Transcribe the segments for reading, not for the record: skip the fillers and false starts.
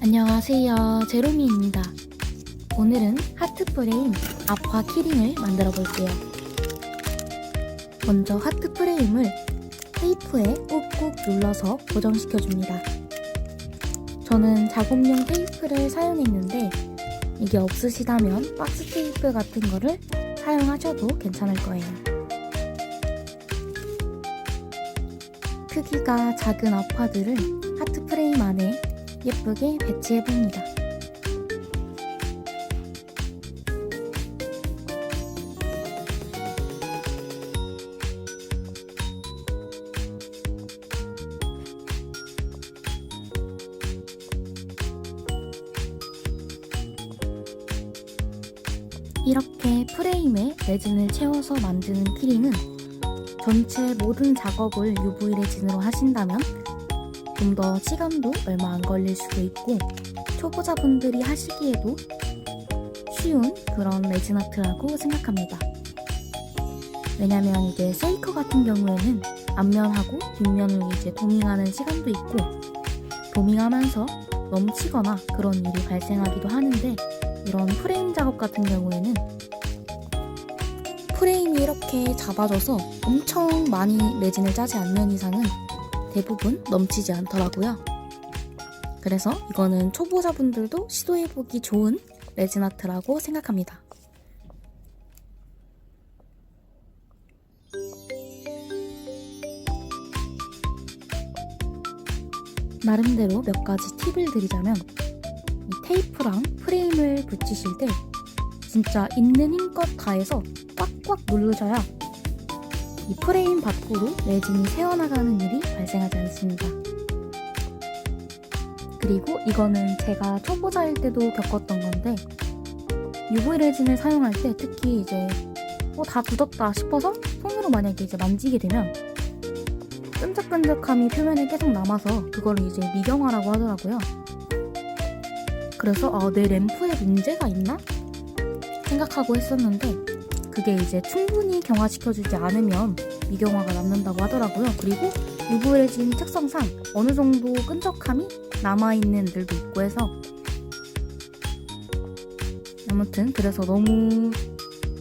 안녕하세요, 제로미입니다. 오늘은 하트 프레임 아쿠아 키링을 만들어 볼게요. 먼저 하트 프레임을 테이프에 꾹꾹 눌러서 고정시켜 줍니다. 저는 작업용 테이프를 사용했는데 이게 없으시다면 박스 테이프 같은 거를 사용하셔도 괜찮을 거예요. 크기가 작은 아쿠아들을 하트 프레임 안에 예쁘게 배치해봅니다. 이렇게 프레임에 레진을 채워서 만드는 키링은 전체 모든 작업을 UV 레진으로 하신다면 좀 더 시간도 얼마 안 걸릴 수도 있고 초보자분들이 하시기에도 쉬운 그런 레진 아트라고 생각합니다. 왜냐면 이게 세이커 같은 경우에는 앞면하고 뒷면을 이제 도밍하는 시간도 있고 도밍하면서 넘치거나 그런 일이 발생하기도 하는데 이런 프레임 작업 같은 경우에는 프레임이 이렇게 잡아져서 엄청 많이 레진을 짜지 않는 이상은 대부분 넘치지 않더라고요. 그래서 이거는 초보자분들도 시도해보기 좋은 레진 아트라고 생각합니다. 나름대로 몇 가지 팁을 드리자면 이 테이프랑 프레임을 붙이실 때 진짜 있는 힘껏 다해서 꽉꽉 누르셔야 이 프레임 밖으로 레진이 새어나가는 일이 발생하지 않습니다. 그리고 이거는 제가 초보자일 때도 겪었던 건데 UV 레진을 사용할 때 특히 이제 다 굳었다 싶어서 손으로 만약에 이제 만지게 되면 끈적끈적함이 표면에 계속 남아서 그걸 이제 미경화라고 하더라고요. 그래서 내 램프에 문제가 있나? 생각하고 했었는데 그게 이제 충분히 경화시켜주지 않으면 미경화가 남는다고 하더라고요. 그리고 UV 레진 특성상 어느 정도 끈적함이 남아있는 애들도 있고 해서 아무튼 그래서 너무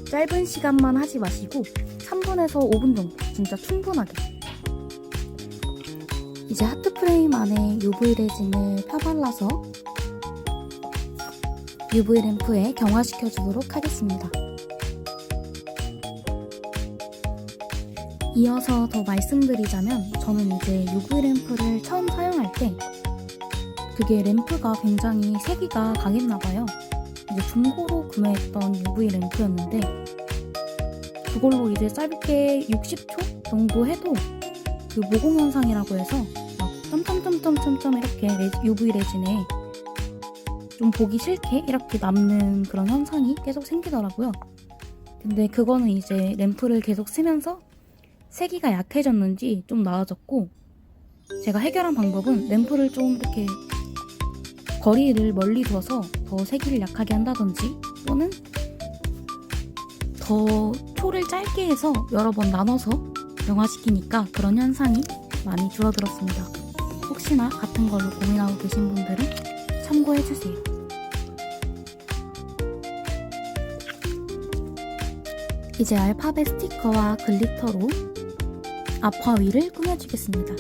짧은 시간만 하지 마시고 3분에서 5분 정도 진짜 충분하게 이제 하트 프레임 안에 UV 레진을 펴발라서 UV 램프에 경화시켜 주도록 하겠습니다. 이어서 더 말씀드리자면 저는 이제 UV 램프를 처음 사용할 때 그게 램프가 굉장히 세기가 강했나봐요. 이제 중고로 구매했던 UV 램프였는데 그걸로 이제 짧게 60초 정도 해도 그 모공 현상이라고 해서 막 점점점점점점 이렇게 UV 레진에 좀 보기 싫게 이렇게 남는 그런 현상이 계속 생기더라고요. 근데 그거는 이제 램프를 계속 쓰면서 세기가 약해졌는지 좀 나아졌고 제가 해결한 방법은 램프를 좀 이렇게 거리를 멀리 둬서 더 세기를 약하게 한다든지 또는 더 초를 짧게 해서 여러 번 나눠서 경화시키니까 그런 현상이 많이 줄어들었습니다. 혹시나 같은 걸로 고민하고 계신 분들은 참고해주세요. 이제 알파벳 스티커와 글리터로 아쿠아 위를 꾸며주겠습니다.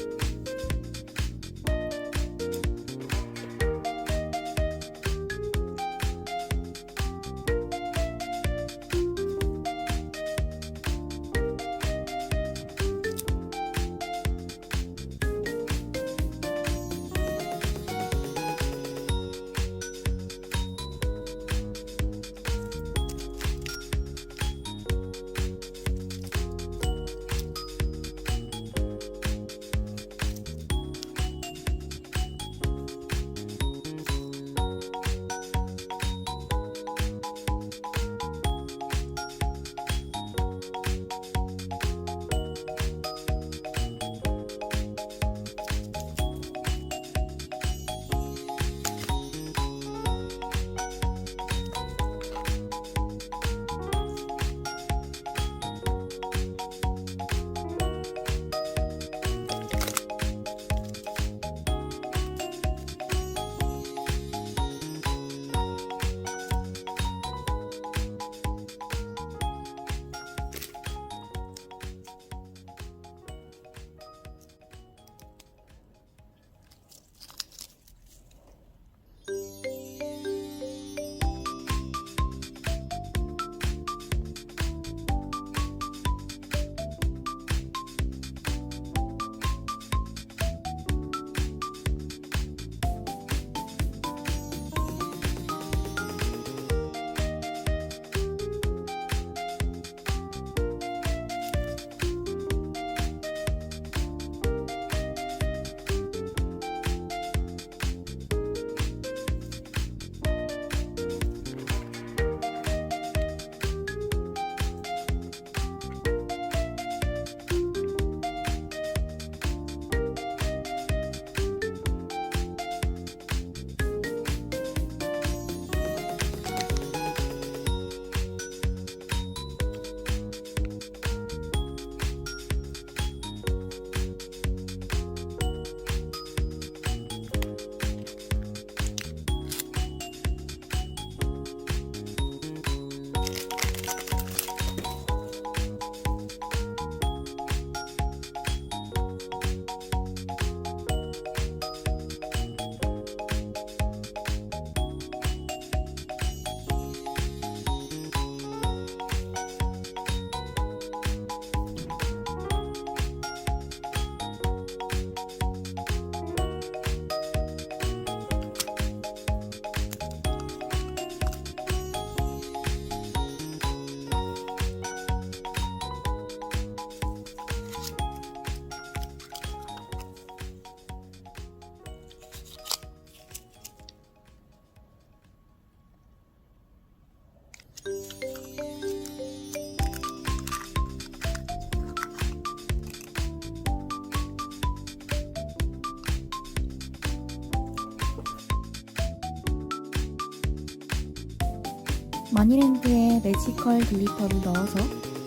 마니랜드에 매지컬 글리터를 넣어서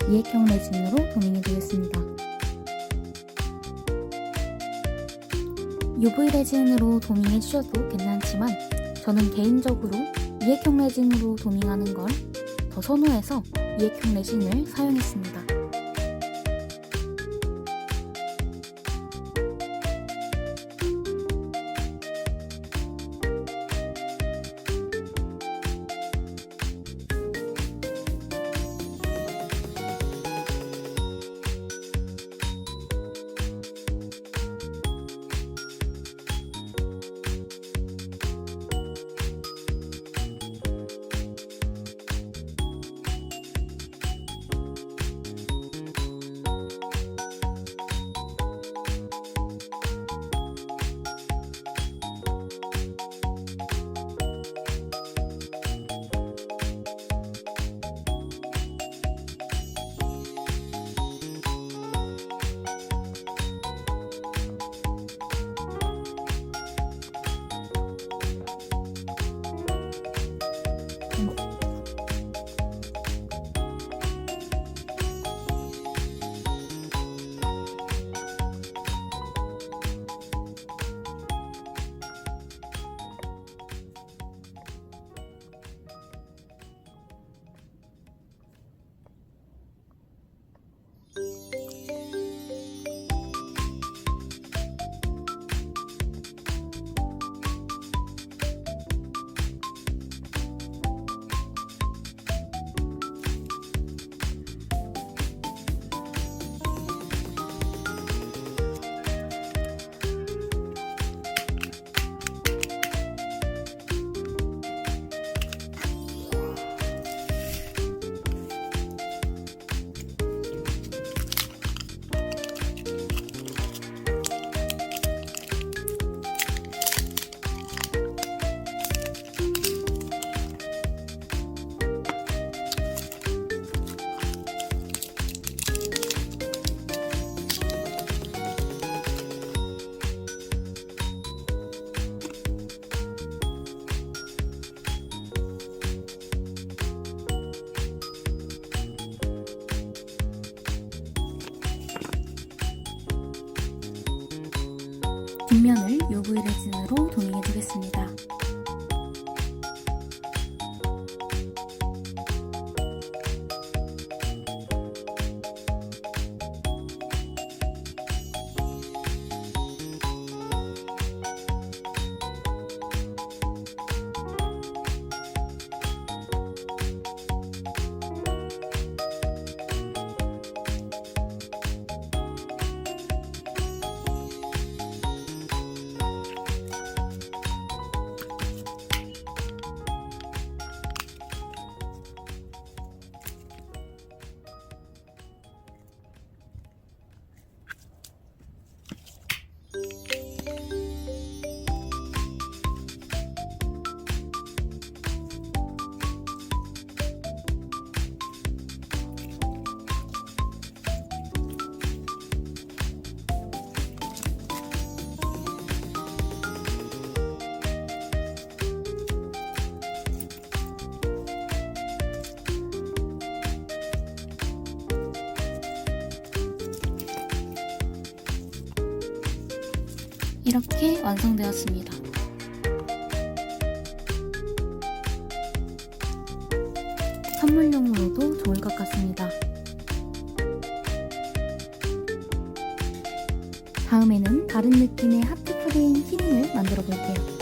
이액형 레진으로 도밍해주겠습니다. UV 레진으로 도밍해주셔도 괜찮지만 저는 개인적으로 이액형 레진으로 도밍하는 걸 더 선호해서 이액형 레진을 사용했습니다. 뒷면을 UV 레진으로 도밍해 주겠습니다. 이렇게 완성되었습니다. 선물용으로도 좋을 것 같습니다. 다음에는 다른 느낌의 하트 프레임 키링을 만들어 볼게요.